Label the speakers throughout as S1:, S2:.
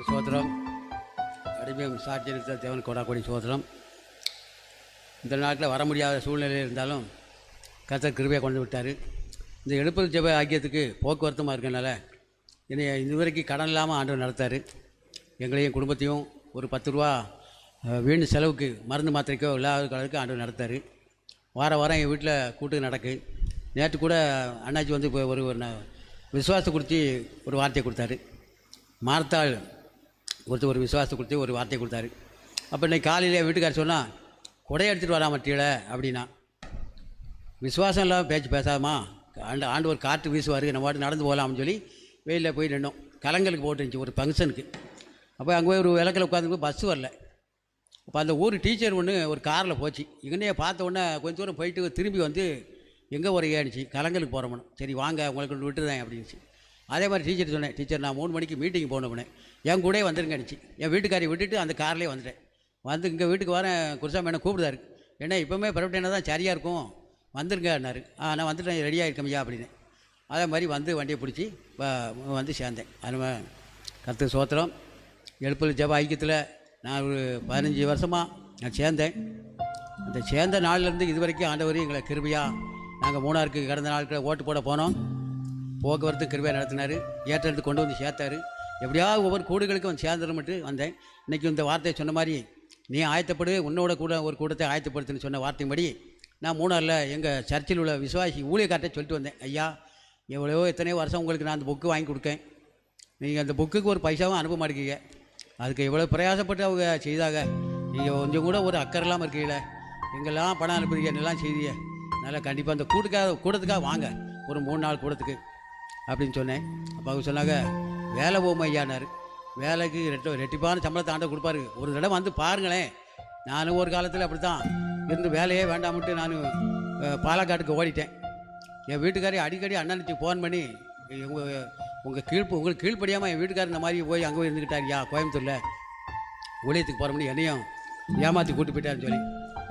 S1: கர்த்தர் சோத்திரம். அடிமையும் சாட்சி நிறுத்த தேவன் கொடாக்கொடி சோத்திரம். இந்த நாட்டில் வர முடியாத சூழ்நிலையில் இருந்தாலும் கர்த்தர் கிருபையை கொண்டு விட்டார். இந்த எழுப்புதல் ஜெப ஆக்கியத்துக்கு போக்குவரத்துமாக இருக்கனால என்னை இதுவரைக்கும் கடன் இல்லாமல் ஆண்டவர் நடத்தார். எங்களையும் குடும்பத்தையும் ஒரு 10 ரூபா வீண் செலவுக்கு மருந்து மாத்திரைக்கோ இல்லாத அளவுக்கு ஆண்டவர் நடத்தார். வாரம் எங்கள் வீட்டில் கூட்டு நடக்கு. நேற்று கூட அண்ணாச்சி வந்து இப்போ ஒரு விசுவாசத்தை குறித்து ஒரு வார்த்தையை கொடுத்தாரு. மார்த்தாள் ஒரு விசுவாசத்தை கொடுத்து ஒரு வார்த்தையை கொடுத்தாரு. அப்போ இன்றைக்கி காலையில் வீட்டுக்காரர் சொன்னால் கொடையை எடுத்துகிட்டு வரா மட்டியில் அப்படின்னா, விசுவாசம் இல்லாமல் பேச்சு பேசாமா ஆண்டு ஒரு காற்று வீசுவார், நம்ம பாட்டு நடந்து போகலாம்னு சொல்லி வெயிலில் போய் நின்னோம். கலங்களுக்கு போட்டுருந்துச்சி ஒரு ஃபங்க்ஷனுக்கு. அப்போ அங்கே போய் ஒரு விளக்கில் உட்காந்து பஸ்ஸு வரல. அப்போ அந்த ஊர் டீச்சர் ஒன்று ஒரு காரில் போச்சு. இங்கன்னே பார்த்த உடனே கொஞ்சம் தூரம் போயிட்டு திரும்பி வந்து எங்கே ஒரு ஏனிச்சு கலங்களுக்கு போகிறோம்னு. சரி வாங்க உங்களுக்கு கொண்டு விட்டுருந்தேன் அப்படின்னுச்சு. அதே மாதிரி டீச்சர் சொன்னேன், டீச்சர் நான் 3 மணிக்கு மீட்டிங் போகணும்னே, என் கூட வந்துருங்க அடிச்சு. என் வீட்டுக்காரி விட்டுட்டு அந்த கார்லேயே வந்துட்டேன். வந்து இங்கே வீட்டுக்கு வரேன். குருசாமி என்ன கூப்பிடுதாரு. ஏன்னா இப்போவுமே பரவட்டேன்னா தான் சரியாக இருக்கும், வந்துருங்கன்னாரு. நான் வந்துட்டேன், ரெடியாக இருக்கமையா அப்படின்னு. அதே மாதிரி வந்து வண்டியை பிடிச்சி வந்து சேர்ந்தேன். அது கர்த்தர் சோத்திரம். எழுப்புதல் ஜெப ஐக்கியத்தில் நான் ஒரு 15 வருஷமாக நான் சேர்ந்தேன். அந்த சேர்ந்த நாள்லேருந்து இது வரைக்கும் ஆண்டவர் எங்களை கிருபையாக நாங்கள் மூணாருக்கு கடந்த நாட்களில் ஓட்டு போட போனோம். போக்குவரத்து கிருபையாக நடத்தினார். ஏற்றெடுத்து கொண்டு வந்து சேர்த்தார். எப்படியாவது ஒவ்வொரு கூடுகளுக்கும் வந்து சேர்ந்துருமிட்டு வந்தேன். இன்றைக்கி இந்த வார்த்தையை சொன்ன மாதிரி நீ ஆயத்தப்படு, உன்னோட கூட ஒரு கூட்டத்தை ஆயத்தப்படுத்துன்னு சொன்ன வார்த்தையின்படி நான் மூணாரில் எங்கள் சர்ச்சில் உள்ள விசுவாசி ஊழியக்கார்ட்டை சொல்லிட்டு வந்தேன். ஐயா, எத்தனையோ வருஷம் உங்களுக்கு நான் அந்த புக்கு வாங்கி கொடுக்கேன், நீங்கள் அந்த புக்குக்கு ஒரு பைசாவும் அனுப்ப மாட்டேங்க. அதுக்கு எவ்வளோ பிரயாசப்பட்டு அவங்க செய்தாக, நீங்கள் கொஞ்சம் கூட ஒரு அக்கறை இல்லாமல் இருக்கீங்களே, எங்கெல்லாம் பணம் அனுப்புறீங்க எல்லாம் செய்திய, அதனால் கண்டிப்பாக அந்த கூட்டத்துக்காக வாங்க, ஒரு 3 நாள் கூட்டத்துக்கு அப்படின்னு சொன்னேன். அப்போ அவங்க சொன்னாங்க, வேலை போகும் ஐயானார். வேலைக்கு ரெட்டிப்பான சம்பளத்தை ஆண்டவர் கொடுப்பாரு, ஒரு தடவை வந்து பாருங்களேன். நானும் ஒரு காலத்தில் அப்படி தான் இருந்து வேலையே வேண்டாமட்டு நான் பாலக்காட்டுக்கு ஓடிட்டேன். என் வீட்டுக்காரி அடிக்கடி அண்ணனுக்கு ஃபோன் பண்ணி, உங்களுக்கு கீழ்ப்படியாமல் என் வீட்டுக்காரர் இந்த மாதிரி போய் அங்கே போய் இருந்துக்கிட்டாரியா கோயம்புத்தூரில் ஊழியத்துக்கு போகிறோம்னு என்னையும் ஏமாற்றி கூட்டு போயிட்டாருன்னு சொல்லி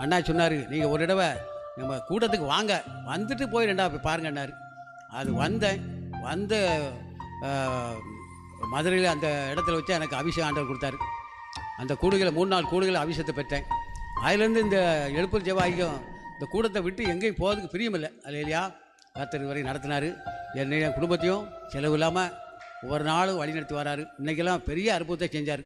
S1: அண்ணா சொன்னார், நீங்கள் ஒரு தடவை நம்ம கூட்டத்துக்கு வாங்க, வந்துட்டு போய் 2 பாருங்கன்னாரு. அது வந்து மதுரையில் அந்த இடத்துல வச்சு எனக்கு அபிஷேகம் ஆண்டவர் கொடுத்தாரு. அந்த கூடுகளை 3 நாள் கூடுகளை அபிஷேகத்தை பெற்றேன். அதுலேருந்து இந்த எழுப்புதல் ஜெப ஐக்கியம் இந்த கூட்டத்தை விட்டு எங்கேயும் போகிறதுக்கு பிரியமில்லை. அது இல்லையா கர்த்தர் வரை நடத்தினார். என் குடும்பத்தையும் செலவு இல்லாமல் ஒவ்வொரு நாளும் வழி நடத்தி வராரு. இன்றைக்கெல்லாம் பெரிய அற்புதத்தை செஞ்சார்.